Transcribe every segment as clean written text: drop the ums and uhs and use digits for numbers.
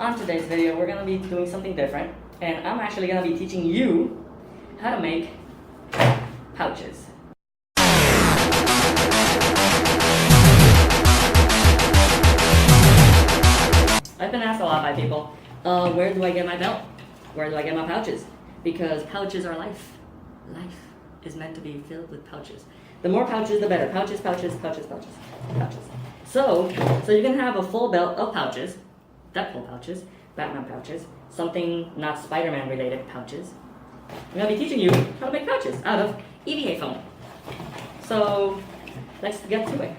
On today's video, we're going to be doing something different, and I'm actually going to be teaching you how to make pouches. I've been asked a lot by people, where do I get my belt? Where do I get my pouches? Because pouches are life. Life is meant to be filled with pouches. The more pouches, the better. Pouches, pouches, pouches, pouches, pouches. So you can have a full belt of pouches, Deadpool pouches, Batman pouches, something not Spider-Man related pouches. I'm going to be teaching you how to make pouches out of EVA foam. So let's get to it.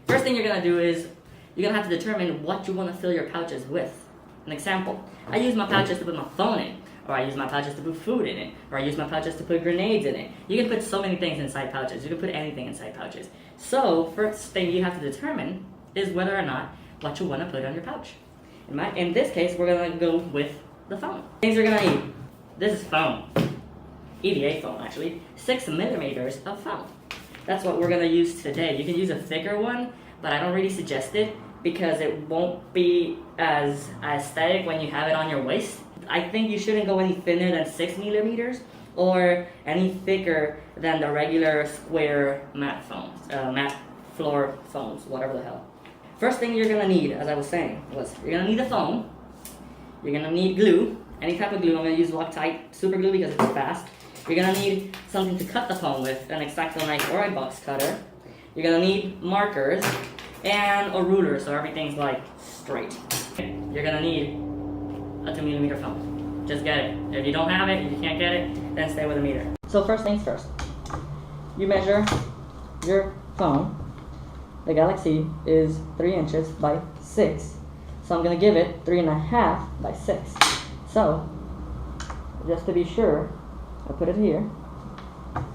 First thing you're going to do is you're going to have to determine what you want to fill your pouches with. An example, I use my pouches to put my phone in, or I use my pouches to put food in it, or I use my pouches to put grenades in it. You can put so many things inside pouches. You can put anything inside pouches. So first thing you have to determine is whether or not what you want to put on your pouch. In this case, we're going to go with the foam. Things you're going to need. This is foam. EVA foam, actually. 6 millimeters of foam. That's what we're going to use today. You can use a thicker one, but I don't really suggest it because it won't be as aesthetic when you have it on your waist. I think you shouldn't go any thinner than 6 millimeters or any thicker than the regular square matte foams, matte floor foams, whatever the hell. First thing you're gonna need, as I was saying, was you're gonna need the foam, you're gonna need glue, any type of glue. I'm gonna use Loctite super glue because it's fast. You're gonna need something to cut the foam with, an X-Acto knife or a box cutter. You're gonna need markers and a ruler so everything's like straight. You're gonna need a 2 millimeter foam. Just get it. If you don't have it, if you can't get it, then stay with a meter. So first things first, you measure your foam. The Galaxy is 3 inches by 6, so I'm gonna give it 3.5 by 6. So just to be sure, I put it here,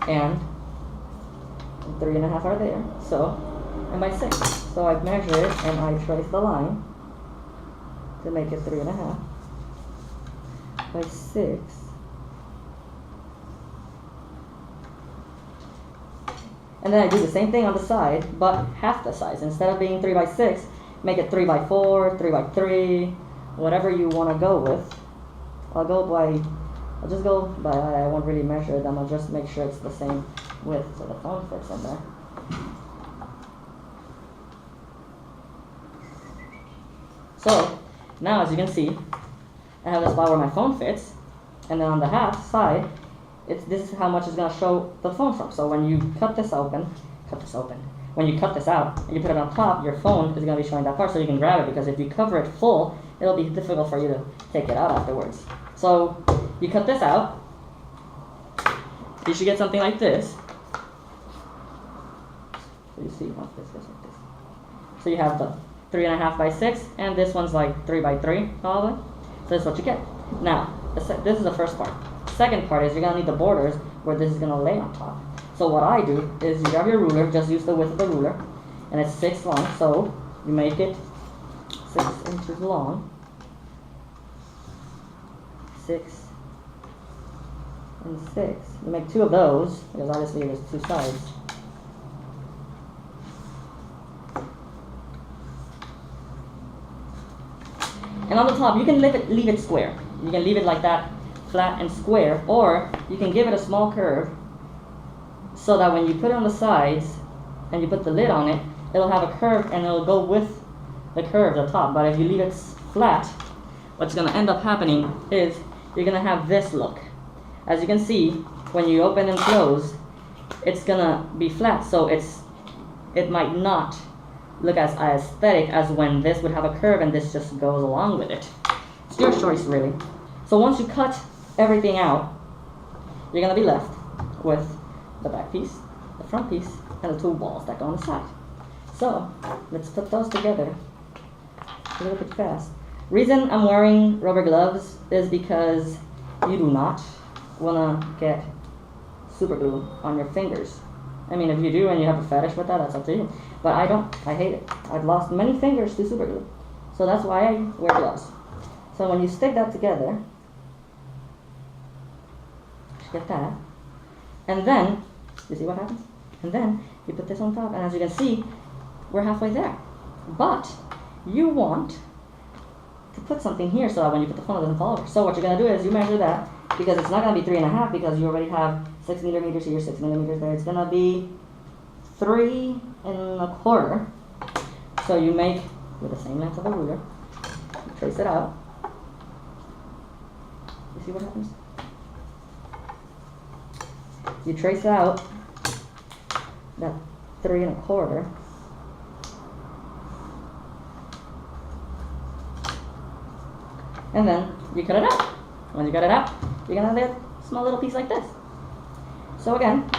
and 3.5 are there. So and by 6. So I measure it and I trace the line to make it 3.5 by 6. And then I do the same thing on the side, but half the size. Instead of being 3 by 6, make it 3 by 4, 3 by 3, whatever you want to go with. I won't really measure them, I'll just make sure it's the same width so the phone fits in there. So now, as you can see, I have the spot where my phone fits, and then on the half side, this is how much it's going to show the phone from. So when you cut this open, when you cut this out and you put it on top, your phone is going to be showing that part so you can grab it, because if you cover it full, it'll be difficult for you to take it out afterwards. So you cut this out, you should get something like this. So you see, once this goes like this. So you have the 3.5 by 6, and this one's like 3 by 3 probably. So that's what you get. Now, this is the first part. Second part is you're gonna need the borders where this is gonna lay on top. So what I do is you grab your ruler, just use the width of the ruler, and it's 6 long, so you make it 6 inches long. 6 and 6. You make 2 of those because obviously there's 2 sides. And on the top, you can leave it square. You can leave it like that, flat and square, or you can give it a small curve so that when you put it on the sides and you put the lid on it, it'll have a curve and it'll go with the curve at the top. But if you leave it flat, what's going to end up happening is you're going to have this look. As you can see, when you open and close, it's going to be flat, so it might not look as aesthetic as when this would have a curve and this just goes along with it. It's your choice, really. So once you cut everything out, you're going to be left with the back piece, the front piece, and the 2 balls that go on the side. So let's put those together a little bit fast. Reason I'm wearing rubber gloves is because you do not want to get super glue on your fingers. I mean, if you do and you have a fetish with that, that's up to you. But I don't. I hate it. I've lost many fingers to super glue. So that's why I wear gloves. So when you stick that together, you get that. And then, you see what happens? And then you put this on top. And as you can see, we're halfway there. But you want put something here so that when you put the phone, it doesn't fall over. So what you're gonna do is you measure that, because it's not gonna be 3.5 because you already have 6 millimeters here, 6 millimeters there. It's gonna be 3.25. So you make with the same length of a ruler. You trace it out. You see what happens? You trace out that 3.25. And then you cut it out. When you cut it out, you're gonna have a small little piece like this. So again,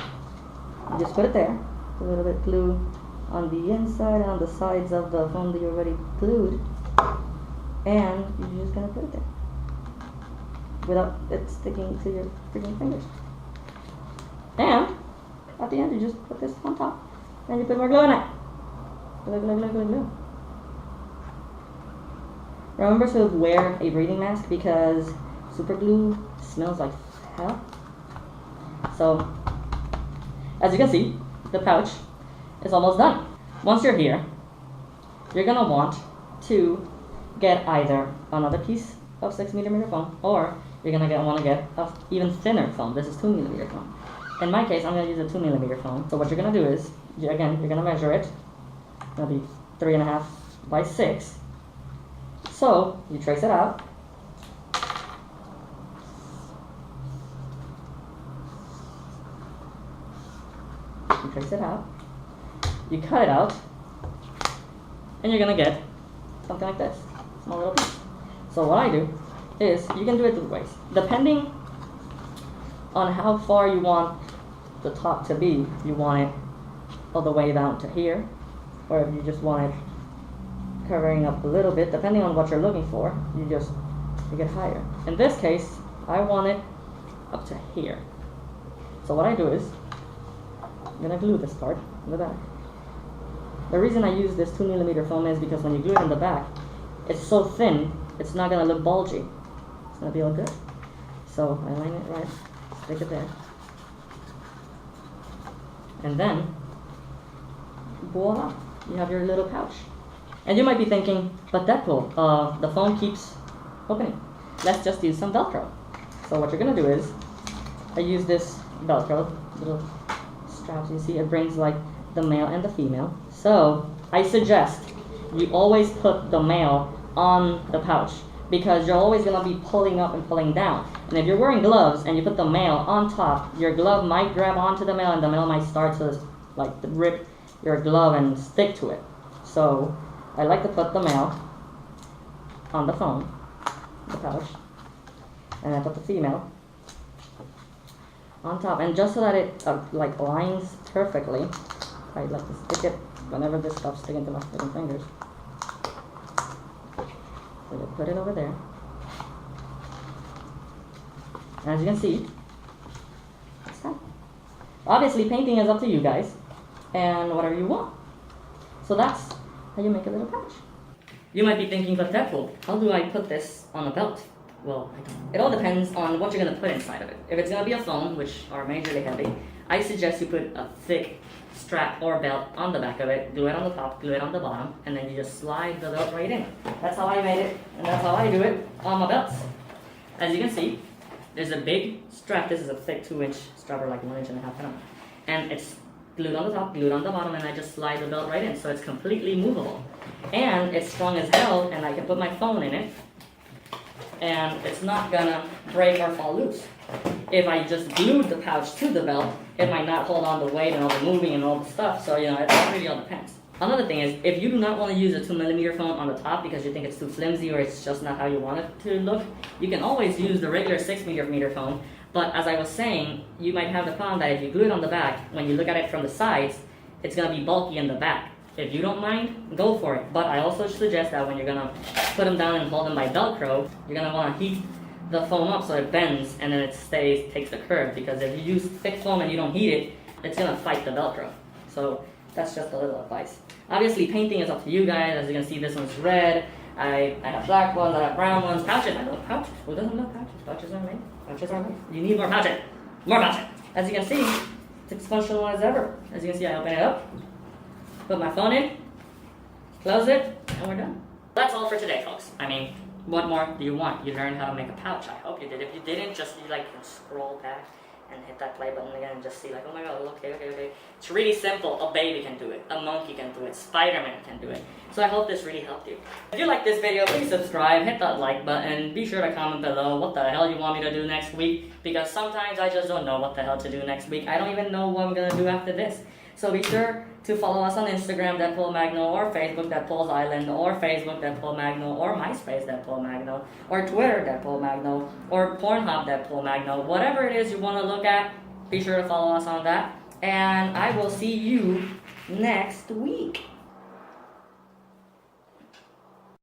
you just put it there. A little bit glue on the inside and on the sides of the foam that you already glued. And you're just gonna put it there without it sticking to your freaking fingers. And at the end, you just put this on top and you put more glue on it. Glue, glue, glue, glue, glue. Remember to wear a breathing mask because super glue smells like hell. So, as you can see, the pouch is almost done. Once you're here, you're gonna want to get either another piece of 6 millimeter foam, or you're gonna want to get an even thinner foam. This is 2 millimeter foam. In my case, I'm gonna use a 2 millimeter foam. So what you're gonna do is, again, you're gonna measure it. It's gonna be 3.5 by 6. So you trace it out. You trace it out. You cut it out, and you're gonna get something like this, small little piece. So what I do is, you can do it two ways, depending on how far you want the top to be. You want it all the way down to here, or if you just want it covering up a little bit, depending on what you're looking for, you get higher. In this case, I want it up to here. So what I do is, I'm gonna glue this part in the back. The reason I use this 2 millimeter foam is because when you glue it in the back, it's so thin, it's not gonna look bulgy. It's gonna be all good. So I line it right, stick it there. And then, voila, you have your little pouch. And you might be thinking, but Deadpool, the foam keeps opening. Let's just use some Velcro. So what you're gonna do is, I use this Velcro, little straps, you see, it brings like the male and the female. So I suggest you always put the male on the pouch, because you're always gonna be pulling up and pulling down. And if you're wearing gloves and you put the male on top, your glove might grab onto the male and the male might start to like rip your glove and stick to it. So I like to put the male on the foam, the pouch, and I put the female on top. And just so that it like lines perfectly, I like to stick it whenever this stuff's sticking to my freaking fingers. So you put it over there. And as you can see, it's done. Obviously, painting is up to you guys, and whatever you want. So that's how you make a little pouch. You might be thinking, but Deadpool, how do I put this on a belt? Well, it all depends on what you're going to put inside of it. If it's going to be a foam, which are majorly heavy, I suggest you put a thick strap or belt on the back of it, glue it on the top, glue it on the bottom, and then you just slide the belt right in. That's how I made it, and that's how I do it on my belts. As you can see, there's a big strap. This is a thick 2-inch strap, or like 1.5 inches, and it's glued on the top, glued on the bottom, and I just slide the belt right in, so it's completely movable. And it's strong as hell, and I can put my phone in it, and it's not gonna break or fall loose. If I just glued the pouch to the belt, it might not hold on the weight and all the moving and all the stuff, so you know, it really all depends. Another thing is, if you do not want to use a 2 millimeter foam on the top because you think it's too flimsy or it's just not how you want it to look, you can always use the regular 6 millimeter foam. But as I was saying, you might have the problem that if you glue it on the back, when you look at it from the sides, it's going to be bulky in the back. If you don't mind, go for it. But I also suggest that when you're going to put them down and hold them by Velcro, you're going to want to heat the foam up so it bends and then it takes the curve. Because if you use thick foam and you don't heat it, it's going to fight the Velcro. So that's just a little advice. Obviously, painting is up to you guys. As you can see, this one's red. I have black ones, I have brown ones. Pouches, I love pouches. Who doesn't love pouches? Pouches are made. Pouches are made. You need more pouches. More pouches. As you can see, it's as functional as ever. As you can see, I open it up, put my phone in, close it, and we're done. That's all for today, folks. I mean, What more do you want? You learned how to make a pouch. I hope you did. If you didn't, just like scroll back and hit that play button again and just see like, oh my god, okay. It's really simple. A baby can do it. A monkey can do it. Spider-Man can do it. So I hope this really helped you. If you like this video, please subscribe, hit that like button, be sure to comment below what the hell you want me to do next week, because sometimes I just don't know what the hell to do next week. I don't even know what I'm gonna do after this. So be sure to follow us on Instagram, Deadpool Magno, or Facebook, Deadpool's Island, or Facebook, Deadpool Magno, or MySpace, Deadpool Magno, or Twitter, Deadpool Magno, or Pornhub, Deadpool Magno. Whatever it is you want to look at, be sure to follow us on that. And I will see you next week.